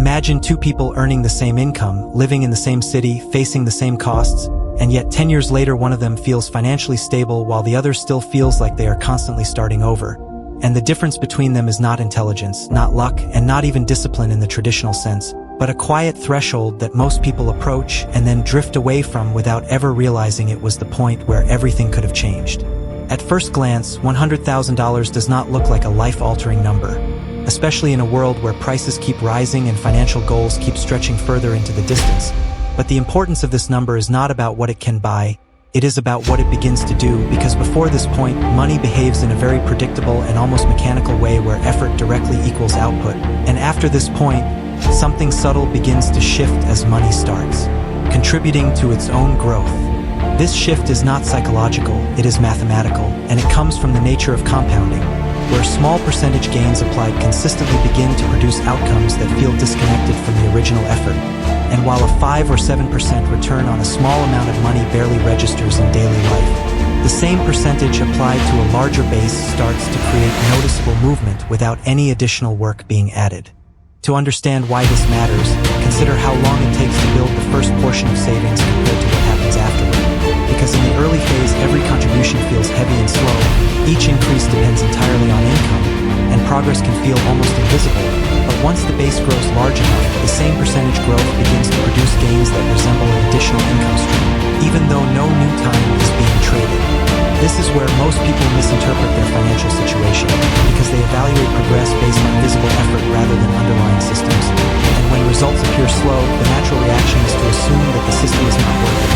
Imagine two people earning the same income, living in the same city, facing the same costs, and yet 10 years later one of them feels financially stable while the other still feels like they are constantly starting over. And the difference between them is not intelligence, not luck, and not even discipline in the traditional sense, but a quiet threshold that most people approach and then drift away from without ever realizing it was the point where everything could have changed. At first glance, $100,000 does not look like a life-altering number, especially in a world where prices keep rising and financial goals keep stretching further into the distance. But the importance of this number is not about what it can buy, it is about what it begins to do, because before this point, money behaves in a very predictable and almost mechanical way where effort directly equals output. And after this point, something subtle begins to shift as money starts, contributing to its own growth. This shift is not psychological, it is mathematical, and it comes from the nature of compounding, where small percentage gains applied consistently begin to produce outcomes that feel disconnected from the original effort. And while a 5 or 7% return on a small amount of money barely registers in daily life, the same percentage applied to a larger base starts to create noticeable movement without any additional work being added. To understand why this matters, consider how long it takes to build the first portion of savings compared to what happens afterward. Because in the early phase, every contribution feels heavy and slow, each increase depends entirely on income, and progress can feel almost invisible. But once the base grows large enough, the same percentage growth begins to produce gains that resemble an additional income stream, even though no new time is being traded. This is where most people misinterpret their financial situation, because they evaluate progress based on visible effort rather than underlying systems. And when results appear slow, the natural reaction is to assume that the system is not working,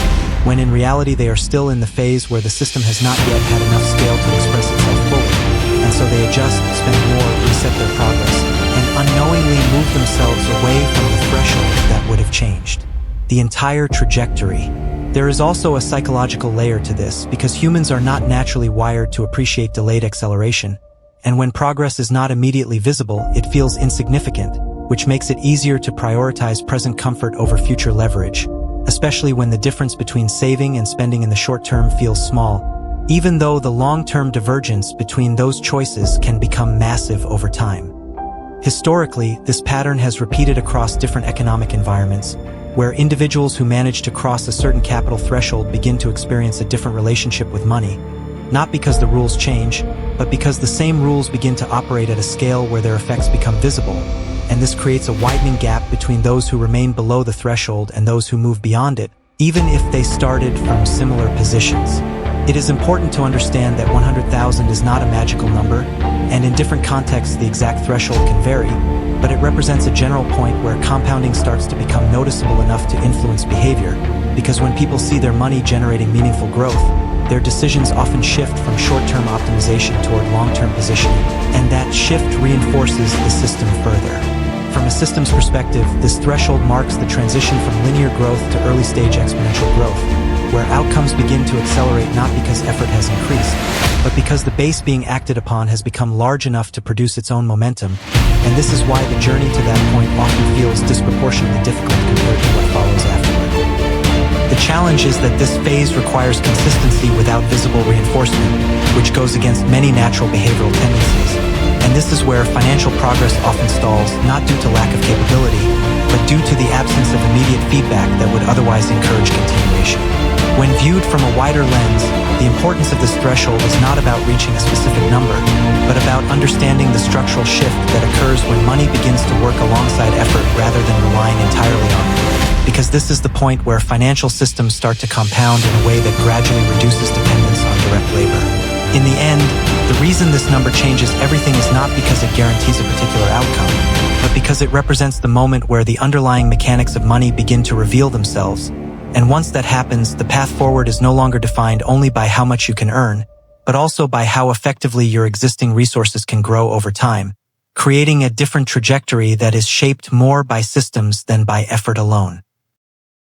when in reality they are still in the phase where the system has not yet had enough scale to express itself fully, and so they adjust, spend more, reset their progress, and unknowingly move themselves away from the threshold that would have changed the entire trajectory. There is also a psychological layer to this, because humans are not naturally wired to appreciate delayed acceleration, and when progress is not immediately visible, it feels insignificant, which makes it easier to prioritize present comfort over future leverage, especially when the difference between saving and spending in the short term feels small, even though the long-term divergence between those choices can become massive over time. Historically, this pattern has repeated across different economic environments, where individuals who manage to cross a certain capital threshold begin to experience a different relationship with money, not because the rules change, but because the same rules begin to operate at a scale where their effects become visible, and this creates a widening gap between those who remain below the threshold and those who move beyond it, even if they started from similar positions. It is important to understand that 100,000 is not a magical number, and in different contexts the exact threshold can vary, but it represents a general point where compounding starts to become noticeable enough to influence behavior, because when people see their money generating meaningful growth, their decisions often shift from short-term optimization toward long-term positioning, and that shift reinforces the system further. From a systems perspective, this threshold marks the transition from linear growth to early-stage exponential growth, where outcomes begin to accelerate not because effort has increased, but because the base being acted upon has become large enough to produce its own momentum, and this is why the journey to that point often feels disproportionately difficult compared to what follows afterward. The challenge is that this phase requires consistency without visible reinforcement, which goes against many natural behavioral tendencies, and this is where financial progress often stalls, not due to lack of capability, but due to the absence of immediate feedback that would otherwise encourage continuation. When viewed from a wider lens, the importance of this threshold is not about reaching a specific number, but about understanding the structural shift that occurs when money begins to work alongside effort rather than relying entirely on it. Because this is the point where financial systems start to compound in a way that gradually reduces dependence on direct labor. In the end, the reason this number changes everything is not because it guarantees a particular outcome, but because it represents the moment where the underlying mechanics of money begin to reveal themselves. And once that happens, the path forward is no longer defined only by how much you can earn, but also by how effectively your existing resources can grow over time, creating a different trajectory that is shaped more by systems than by effort alone.